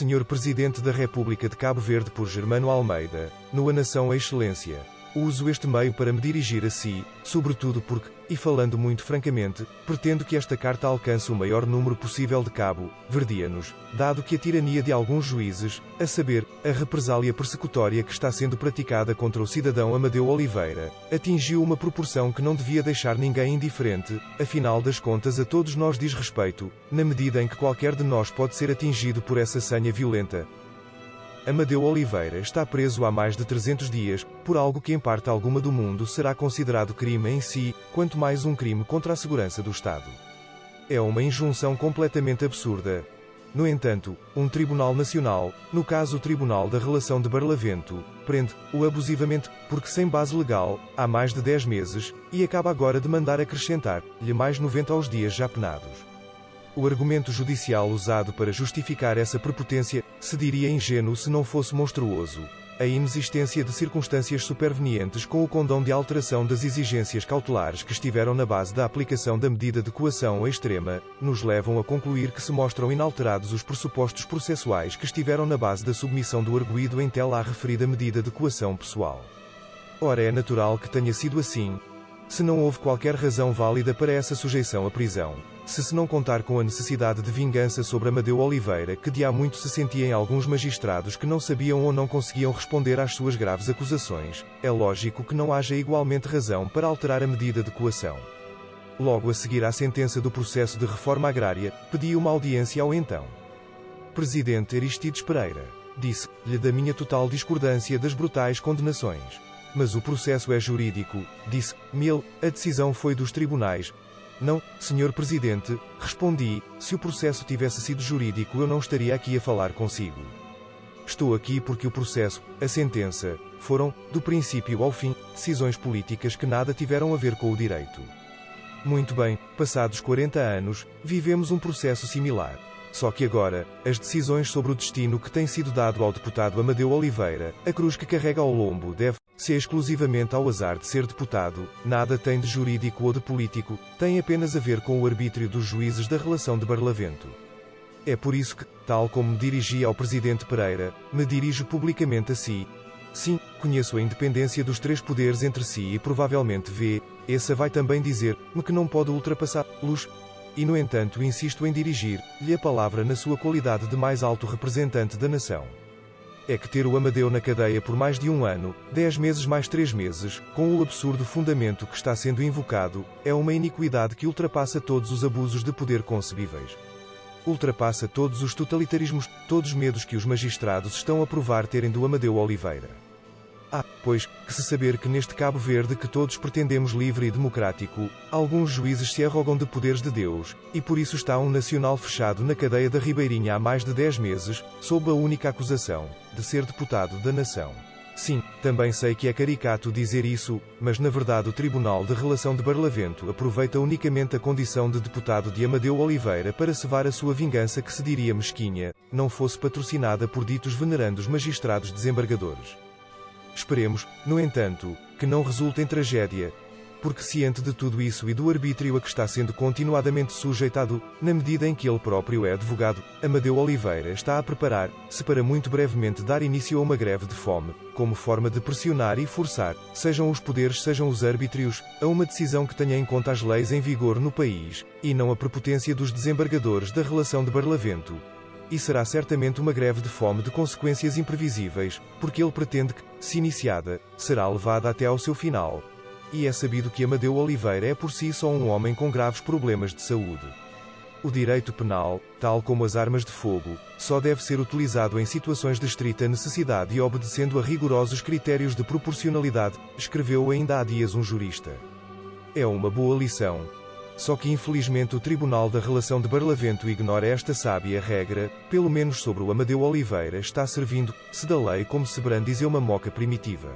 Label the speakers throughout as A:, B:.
A: Senhor Presidente da República de Cabo Verde por Germano Almeida, no A Nação a Excelência. Uso este meio para me dirigir a si, sobretudo porque, e falando muito francamente, pretendo que esta carta alcance o maior número possível de cabo-verdianos, dado que a tirania de alguns juízes, a saber, a represália persecutória que está sendo praticada contra o cidadão Amadeu Oliveira, atingiu uma proporção que não devia deixar ninguém indiferente, afinal das contas a todos nós diz respeito, na medida em que qualquer de nós pode ser atingido por essa sanha violenta. Amadeu Oliveira está preso há mais de 300 dias, por algo que em parte alguma do mundo será considerado crime em si, quanto mais um crime contra a segurança do Estado. É uma injunção completamente absurda. No entanto, um Tribunal Nacional, no caso o Tribunal da Relação de Barlavento, prende-o abusivamente, porque sem base legal, há mais de 10 meses, e acaba agora de mandar acrescentar-lhe mais 90 aos dias já penados. O argumento judicial usado para justificar essa prepotência se diria ingênuo se não fosse monstruoso. A inexistência de circunstâncias supervenientes com o condão de alteração das exigências cautelares que estiveram na base da aplicação da medida de coação extrema, nos levam a concluir que se mostram inalterados os pressupostos processuais que estiveram na base da submissão do arguido em tela à referida medida de coação pessoal. Ora, é natural que tenha sido assim, se não houve qualquer razão válida para essa sujeição à prisão. Se não contar com a necessidade de vingança sobre Amadeu Oliveira que de há muito se sentia em alguns magistrados que não sabiam ou não conseguiam responder às suas graves acusações, é lógico que não haja igualmente razão para alterar a medida de coação. Logo a seguir à sentença do processo de reforma agrária, pedi uma audiência ao então Presidente Aristides Pereira. Disse-lhe da minha total discordância das brutais condenações. Mas o processo é jurídico, disse-me ele, a decisão foi dos tribunais. Não, Sr. Presidente, respondi, se o processo tivesse sido jurídico eu não estaria aqui a falar consigo. Estou aqui porque o processo, a sentença, foram, do princípio ao fim, decisões políticas que nada tiveram a ver com o direito. Muito bem, passados 40 anos, vivemos um processo similar. Só que agora, as decisões sobre o destino que tem sido dado ao deputado Amadeu Oliveira, a cruz que carrega ao lombo deve-se exclusivamente ao azar de ser deputado, nada tem de jurídico ou de político, tem apenas a ver com o arbítrio dos juízes da relação de Barlavento. É por isso que, tal como me dirigi ao Presidente Pereira, me dirijo publicamente a si. Sim, conheço a independência dos três poderes entre si e provavelmente essa vai também dizer-me que não pode ultrapassá-los. E no entanto insisto em dirigir-lhe a palavra na sua qualidade de mais alto representante da nação. É que ter o Amadeu na cadeia por mais de um ano, 10 meses mais 3 meses, com o absurdo fundamento que está sendo invocado, é uma iniquidade que ultrapassa todos os abusos de poder concebíveis. Ultrapassa todos os totalitarismos, todos os medos que os magistrados estão a provar terem do Amadeu Oliveira. Pois, que se saber que neste Cabo Verde que todos pretendemos livre e democrático, alguns juízes se arrogam de poderes de Deus, e por isso está um nacional fechado na cadeia da Ribeirinha há mais de 10 meses, sob a única acusação, de ser deputado da nação. Sim, também sei que é caricato dizer isso, mas na verdade o Tribunal de Relação de Barlavento aproveita unicamente a condição de deputado de Amadeu Oliveira para cevar a sua vingança que se diria mesquinha, não fosse patrocinada por ditos venerandos magistrados desembargadores. Esperemos, no entanto, que não resulte em tragédia, porque ciente de tudo isso e do arbítrio a que está sendo continuadamente sujeitado, na medida em que ele próprio é advogado, Amadeu Oliveira está a preparar-se para muito brevemente dar início a uma greve de fome, como forma de pressionar e forçar, sejam os poderes sejam os árbitrios, a uma decisão que tenha em conta as leis em vigor no país, e não a prepotência dos desembargadores da relação de Barlavento. E será certamente uma greve de fome de consequências imprevisíveis, porque ele pretende que, se iniciada, será levada até ao seu final. E é sabido que Amadeu Oliveira é por si só um homem com graves problemas de saúde. O direito penal, tal como as armas de fogo, só deve ser utilizado em situações de estrita necessidade e obedecendo a rigorosos critérios de proporcionalidade, escreveu ainda há dias um jurista. É uma boa lição. Só que infelizmente o Tribunal da Relação de Barlavento ignora esta sábia regra, pelo menos sobre o Amadeu Oliveira está servindo-se da lei como se brandize uma moca primitiva.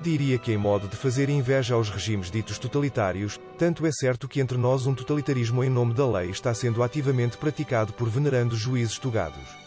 A: Diria que em modo de fazer inveja aos regimes ditos totalitários, tanto é certo que entre nós um totalitarismo em nome da lei está sendo ativamente praticado por venerandos juízes togados.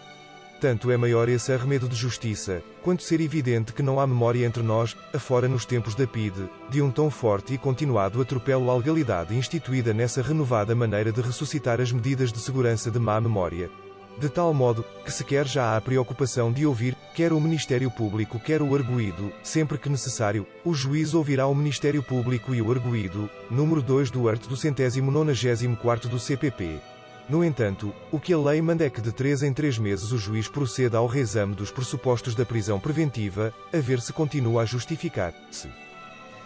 A: Tanto é maior esse arremedo de justiça, quanto ser evidente que não há memória entre nós, afora nos tempos da PIDE, de um tão forte e continuado atropelo à legalidade instituída nessa renovada maneira de ressuscitar as medidas de segurança de má memória. de tal modo, que sequer já há a preocupação de ouvir, quer o Ministério Público quer o arguido, sempre que necessário, o juiz ouvirá o Ministério Público e o arguido, número 2 do art. 294 do CPP. No entanto, o que a lei manda é que de 3 em 3 meses o juiz proceda ao reexame dos pressupostos da prisão preventiva, a ver se continua a justificar-se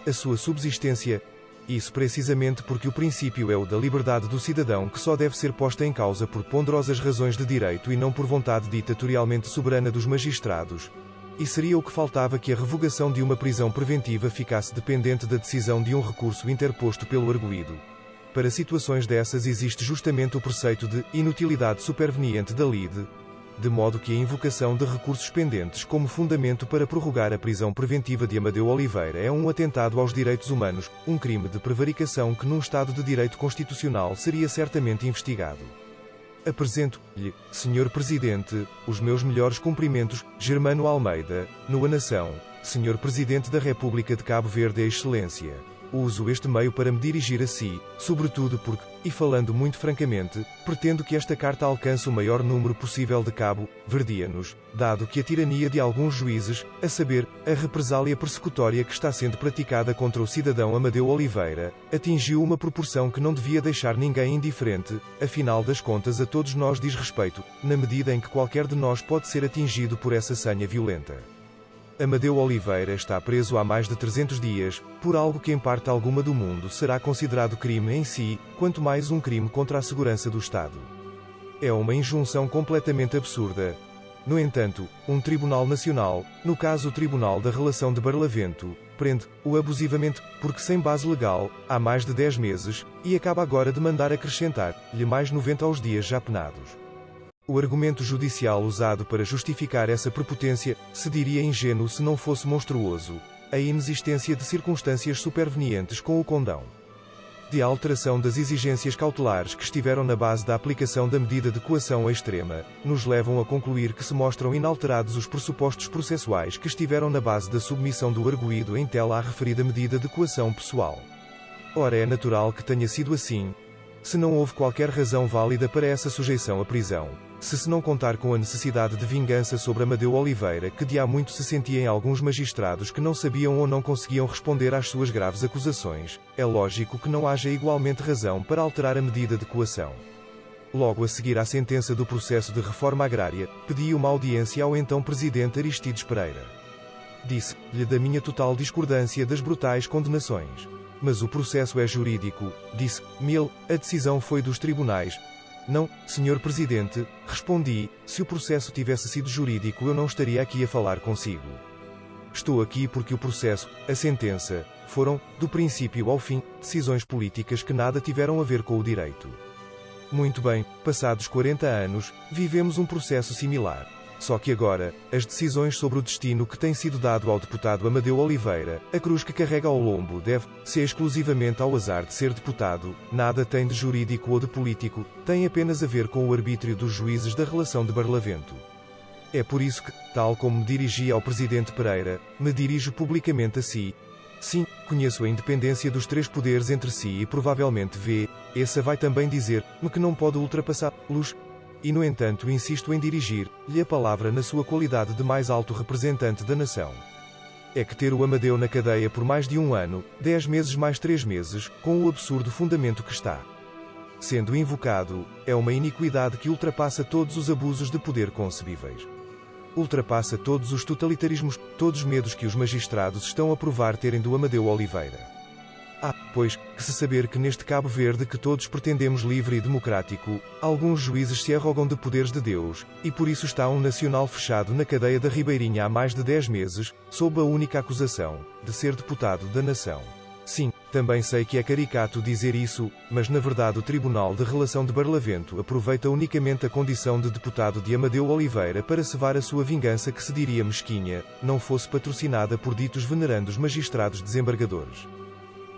A: a sua subsistência. Isso precisamente porque o princípio é o da liberdade do cidadão, que só deve ser posta em causa por ponderosas razões de direito e não por vontade ditatorialmente soberana dos magistrados. E seria o que faltava que a revogação de uma prisão preventiva ficasse dependente da decisão de um recurso interposto pelo arguido. Para situações dessas existe justamente o preceito de inutilidade superveniente da lide, de modo que a invocação de recursos pendentes como fundamento para prorrogar a prisão preventiva de Amadeu Oliveira é um atentado aos direitos humanos, um crime de prevaricação que num Estado de direito constitucional seria certamente investigado. Apresento-lhe, Sr. Presidente, os meus melhores cumprimentos, Germano Almeida, no A Nação, Sr. Presidente da República de Cabo Verde, Excelência. Uso este meio para me dirigir a si, sobretudo porque, e falando muito francamente, pretendo que esta carta alcance o maior número possível de cabo-verdianos, dado que a tirania de alguns juízes, a saber, a represália persecutória que está sendo praticada contra o cidadão Amadeu Oliveira, atingiu uma proporção que não devia deixar ninguém indiferente, afinal das contas a todos nós diz respeito, na medida em que qualquer de nós pode ser atingido por essa sanha violenta. Amadeu Oliveira está preso há mais de 300 dias, por algo que em parte alguma do mundo será considerado crime em si, quanto mais um crime contra a segurança do Estado. É uma injunção completamente absurda. No entanto, um Tribunal Nacional, no caso o Tribunal da Relação de Barlavento, prende-o abusivamente, porque sem base legal, há mais de 10 meses, e acaba agora de mandar acrescentar-lhe mais 90 aos dias já penados. O argumento judicial usado para justificar essa prepotência, se diria ingênuo se não fosse monstruoso, a inexistência de circunstâncias supervenientes com o condão de alteração das exigências cautelares que estiveram na base da aplicação da medida de coação extrema, nos levam a concluir que se mostram inalterados os pressupostos processuais que estiveram na base da submissão do arguido em tela à referida medida de coação pessoal. Ora, é natural que tenha sido assim. Se não houve qualquer razão válida para essa sujeição à prisão, se não contar com a necessidade de vingança sobre Amadeu Oliveira que de há muito se sentia em alguns magistrados que não sabiam ou não conseguiam responder às suas graves acusações, é lógico que não haja igualmente razão para alterar a medida de coação. Logo a seguir à sentença do processo de reforma agrária, pedi uma audiência ao então presidente Aristides Pereira. Disse-lhe da minha total discordância das brutais condenações. Mas o processo é jurídico, disse-me ele, a decisão foi dos tribunais. Não, Sr. Presidente, respondi, se o processo tivesse sido jurídico eu não estaria aqui a falar consigo. Estou aqui porque o processo, a sentença, foram, do princípio ao fim, decisões políticas que nada tiveram a ver com o direito. Muito bem, passados 40 anos, vivemos um processo similar. Só que agora, as decisões sobre o destino que tem sido dado ao deputado Amadeu Oliveira, a cruz que carrega ao lombo deve-se exclusivamente ao azar de ser deputado, nada tem de jurídico ou de político, tem apenas a ver com o arbítrio dos juízes da relação de Barlavento. É por isso que, tal como me dirigi ao presidente Pereira, me dirijo publicamente a si. Sim, conheço a independência dos três poderes entre si e provavelmente essa vai também dizer-me que não pode ultrapassá-los. E no entanto insisto em dirigir-lhe a palavra na sua qualidade de mais alto representante da nação. É que ter o Amadeu na cadeia por mais de um ano, 10 meses mais 3 meses, com o absurdo fundamento que está sendo invocado, é uma iniquidade que ultrapassa todos os abusos de poder concebíveis. Ultrapassa todos os totalitarismos, todos os medos que os magistrados estão a provar terem do Amadeu Oliveira. Pois, que se saber que neste Cabo Verde que todos pretendemos livre e democrático, alguns juízes se arrogam de poderes de Deus, e por isso está um nacional fechado na cadeia da Ribeirinha há mais de 10 meses, sob a única acusação, de ser deputado da nação. Sim, também sei que é caricato dizer isso, mas na verdade o Tribunal de Relação de Barlavento aproveita unicamente a condição de deputado de Amadeu Oliveira para cevar a sua vingança que se diria mesquinha, não fosse patrocinada por ditos venerandos magistrados desembargadores.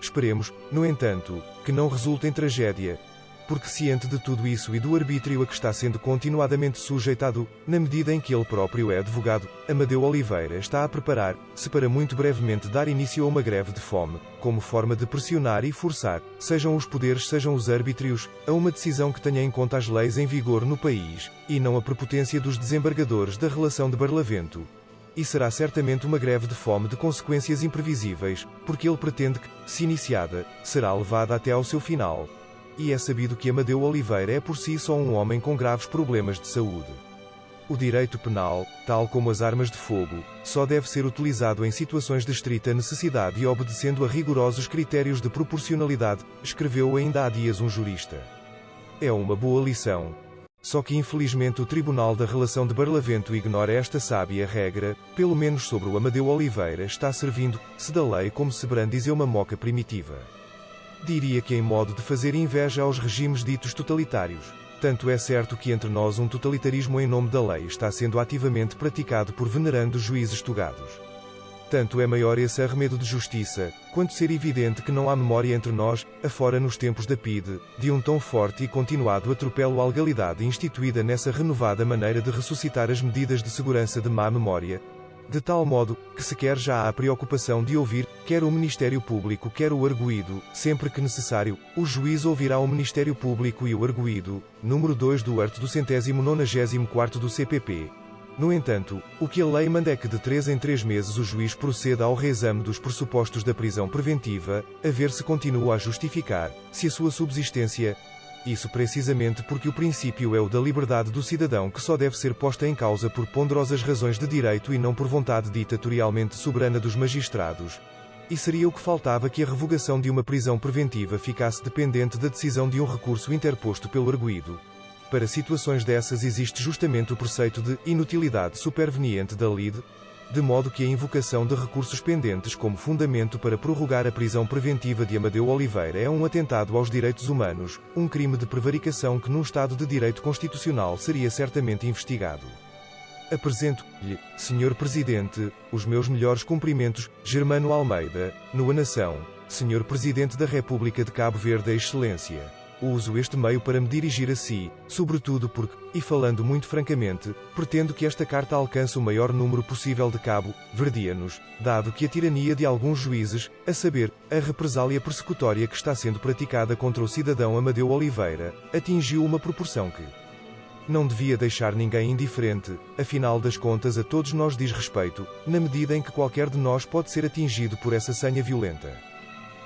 A: Esperemos, no entanto, que não resulte em tragédia. porque ciente de tudo isso e do arbítrio a que está sendo continuadamente sujeitado, na medida em que ele próprio é advogado, Amadeu Oliveira está a preparar-se para muito brevemente dar início a uma greve de fome, como forma de pressionar e forçar, sejam os poderes sejam os arbítrios, a uma decisão que tenha em conta as leis em vigor no país, e não a prepotência dos desembargadores da relação de Barlavento. E será certamente uma greve de fome de consequências imprevisíveis, porque ele pretende que, se iniciada, será levada até ao seu final. E é sabido que Amadeu Oliveira é por si só um homem com graves problemas de saúde. O direito penal, tal como as armas de fogo, só deve ser utilizado em situações de estrita necessidade e obedecendo a rigorosos critérios de proporcionalidade, escreveu ainda há dias um jurista. É uma boa lição. Só que infelizmente o Tribunal da Relação de Barlavento ignora esta sábia regra, pelo menos sobre o Amadeu Oliveira está servindo-se da lei como se brandizer uma moca primitiva. Diria que em modo de fazer inveja aos regimes ditos totalitários. Tanto é certo que entre nós um totalitarismo em nome da lei está sendo ativamente praticado por venerandos juízes togados. Tanto é maior esse arremedo de justiça, quanto ser evidente que não há memória entre nós, afora nos tempos da PIDE, de um tão forte e continuado atropelo à legalidade instituída nessa renovada maneira de ressuscitar as medidas de segurança de má memória, de tal modo, que sequer já há preocupação de ouvir, quer o Ministério Público quer o arguido, sempre que necessário, o juiz ouvirá o Ministério Público e o arguido, número 2 do art. 294 do CPP. No entanto, o que a lei manda é que de 3 em 3 meses o juiz proceda ao reexame dos pressupostos da prisão preventiva, a ver se continua a justificar, se a sua subsistência. Isso precisamente porque o princípio é o da liberdade do cidadão que só deve ser posta em causa por ponderosas razões de direito e não por vontade ditatorialmente soberana dos magistrados. E seria o que faltava que a revogação de uma prisão preventiva ficasse dependente da decisão de um recurso interposto pelo arguido. Para situações dessas existe justamente o preceito de inutilidade superveniente da lide, de modo que a invocação de recursos pendentes como fundamento para prorrogar a prisão preventiva de Amadeu Oliveira é um atentado aos direitos humanos, um crime de prevaricação que num Estado de direito constitucional seria certamente investigado. Apresento-lhe, Sr. Presidente, os meus melhores cumprimentos, Germano Almeida, no Nação, Sr. Presidente da República de Cabo Verde, Excelência. Uso este meio para me dirigir a si, sobretudo porque, e falando muito francamente, pretendo que esta carta alcance o maior número possível de cabo-verdianos, dado que a tirania de alguns juízes, a saber, a represália persecutória que está sendo praticada contra o cidadão Amadeu Oliveira, atingiu uma proporção que não devia deixar ninguém indiferente, afinal das contas a todos nós diz respeito, na medida em que qualquer de nós pode ser atingido por essa sanha violenta.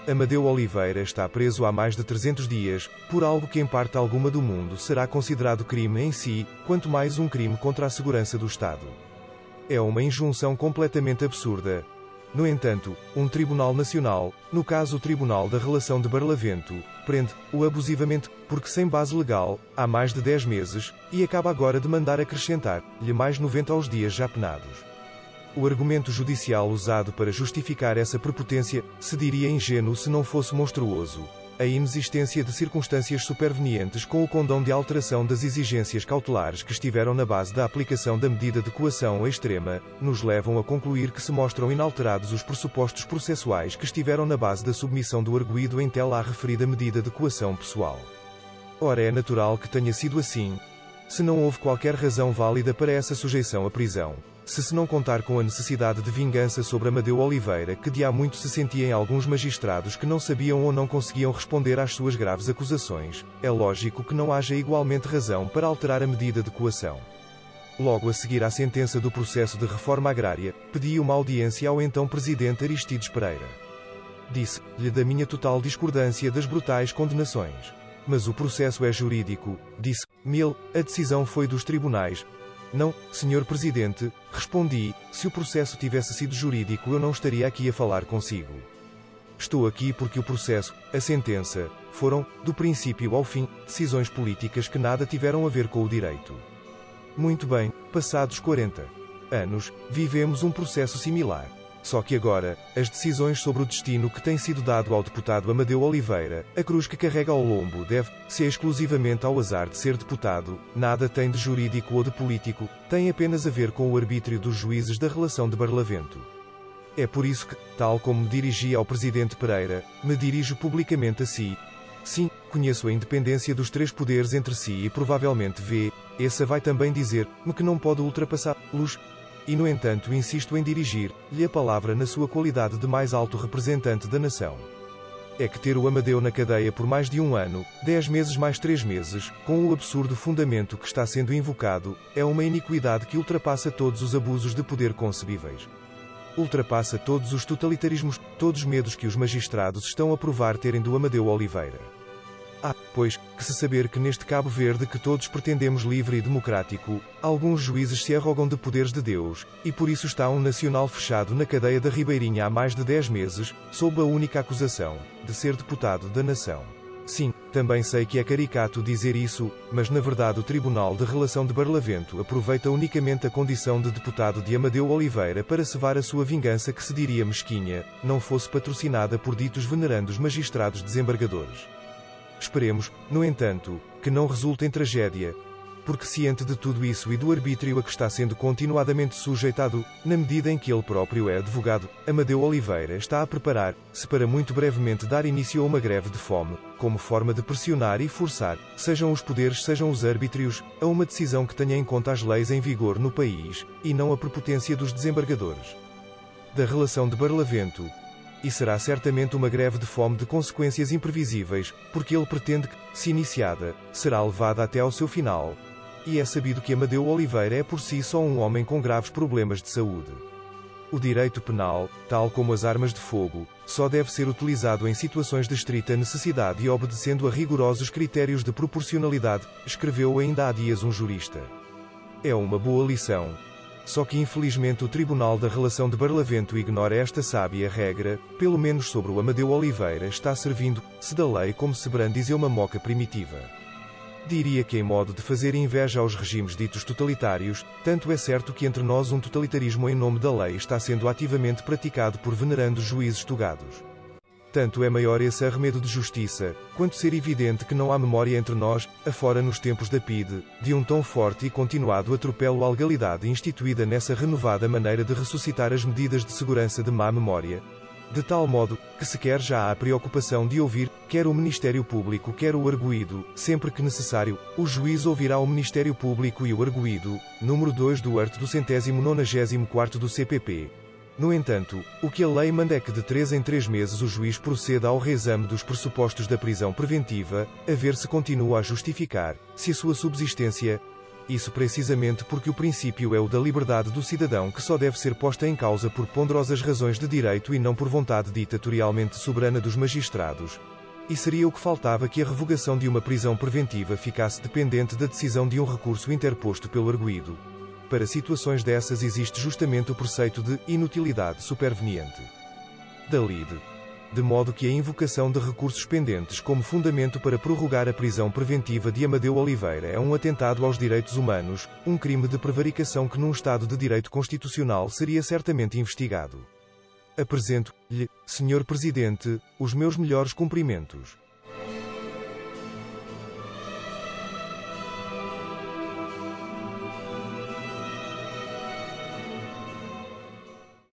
A: Amadeu Oliveira está preso há mais de 300 dias, por algo que em parte alguma do mundo será considerado crime em si, quanto mais um crime contra a segurança do Estado. É uma injunção completamente absurda. No entanto, um Tribunal Nacional, no caso o Tribunal da Relação de Barlavento, prende-o abusivamente, porque sem base legal, há mais de 10 meses, e acaba agora de mandar acrescentar-lhe mais 90 aos dias já penados. O argumento judicial usado para justificar essa prepotência se diria ingênuo se não fosse monstruoso. A inexistência de circunstâncias supervenientes com o condão de alteração das exigências cautelares que estiveram na base da aplicação da medida de coação extrema, nos levam a concluir que se mostram inalterados os pressupostos processuais que estiveram na base da submissão do arguido em tela à referida medida de coação pessoal. Ora, é natural que tenha sido assim. Se não houve qualquer razão válida para essa sujeição à prisão. Se não contar com a necessidade de vingança sobre Amadeu Oliveira que de há muito se sentia em alguns magistrados que não sabiam ou não conseguiam responder às suas graves acusações, é lógico que não haja igualmente razão para alterar a medida de coação. Logo a seguir à sentença do processo de reforma agrária, pedi uma audiência ao então presidente Aristides Pereira. Disse-lhe da minha total discordância das brutais condenações. Mas o processo é jurídico, disse-me ele, a decisão foi dos tribunais. Não, Sr. Presidente, respondi, se o processo tivesse sido jurídico eu não estaria aqui a falar consigo. Estou aqui porque o processo, a sentença, foram, do princípio ao fim, decisões políticas que nada tiveram a ver com o direito. Muito bem, passados 40 anos, vivemos um processo similar. Só que agora, as decisões sobre o destino que tem sido dado ao deputado Amadeu Oliveira, a cruz que carrega ao lombo deve-se exclusivamente ao azar de ser deputado, nada tem de jurídico ou de político, tem apenas a ver com o arbítrio dos juízes da relação de Barlavento. É por isso que, tal como me dirigi ao presidente Pereira, me dirijo publicamente a si. Sim, reconheço a independência dos três poderes entre si e provavelmente essa vai também dizer-me que não pode ultrapassá-los. E no entanto insisto em dirigir-lhe a palavra na sua qualidade de mais alto representante da nação. É que ter o Amadeu na cadeia por mais de 1 ano, 10 meses mais 3 meses, com o absurdo fundamento que está sendo invocado, é uma iniquidade que ultrapassa todos os abusos de poder concebíveis. Ultrapassa todos os totalitarismos, todos os medos que os magistrados estão a provar terem do Amadeu Oliveira. Há, pois, que se saber que neste Cabo Verde que todos pretendemos livre e democrático, alguns juízes se arrogam de poderes de Deus, e por isso está um nacional fechado na cadeia da Ribeirinha há mais de 10 meses, sob a única acusação de ser deputado da nação. Sim, também sei que é caricato dizer isso, mas na verdade o Tribunal de Relação de Barlavento aproveita unicamente a condição de deputado de Amadeu Oliveira para cevar a sua vingança que se diria mesquinha, não fosse patrocinada por ditos venerandos magistrados desembargadores. Esperemos, no entanto, que não resulte em tragédia, porque ciente de tudo isso e do arbítrio a que está sendo continuadamente sujeitado, na medida em que ele próprio é advogado, Amadeu Oliveira está a preparar-se para muito brevemente dar início a uma greve de fome, como forma de pressionar e forçar, sejam os poderes sejam os arbítrios, a uma decisão que tenha em conta as leis em vigor no país, e não a prepotência dos desembargadores da Relação de Barlavento. E será certamente uma greve de fome de consequências imprevisíveis, porque ele pretende que, se iniciada, será levada até ao seu final. E é sabido que Amadeu Oliveira é por si só um homem com graves problemas de saúde. O direito penal, tal como as armas de fogo, só deve ser utilizado em situações de estrita necessidade e obedecendo a rigorosos critérios de proporcionalidade, escreveu ainda há dias um jurista. É uma boa lição. Só que infelizmente o Tribunal da Relação de Barlavento ignora esta sábia regra, pelo menos sobre o Amadeu Oliveira está servindo-se da lei como se brandize uma moca primitiva. Diria que em modo de fazer inveja aos regimes ditos totalitários, tanto é certo que entre nós um totalitarismo em nome da lei está sendo ativamente praticado por venerandos juízes togados. Tanto é maior esse arremedo de justiça, quanto ser evidente que não há memória entre nós, afora nos tempos da PIDE, de um tão forte e continuado atropelo à legalidade instituída nessa renovada maneira de ressuscitar as medidas de segurança de má memória. De tal modo, que sequer já há a preocupação de ouvir, quer o Ministério Público quer o arguido, sempre que necessário, o juiz ouvirá o Ministério Público e o arguido, número 2 do art. 294 do CPP. No entanto, o que a lei manda é que de 3 em 3 meses o juiz proceda ao reexame dos pressupostos da prisão preventiva, a ver se continua a justificar, se a sua subsistência. Isso precisamente porque o princípio é o da liberdade do cidadão que só deve ser posta em causa por ponderosas razões de direito e não por vontade ditatorialmente soberana dos magistrados. E seria o que faltava que a revogação de uma prisão preventiva ficasse dependente da decisão de um recurso interposto pelo arguido. Para situações dessas existe justamente o preceito de inutilidade superveniente da lide. De modo que a invocação de recursos pendentes como fundamento para prorrogar a prisão preventiva de Amadeu Oliveira é um atentado aos direitos humanos, um crime de prevaricação que num Estado de direito constitucional seria certamente investigado. Apresento-lhe, Sr. Presidente, os meus melhores cumprimentos.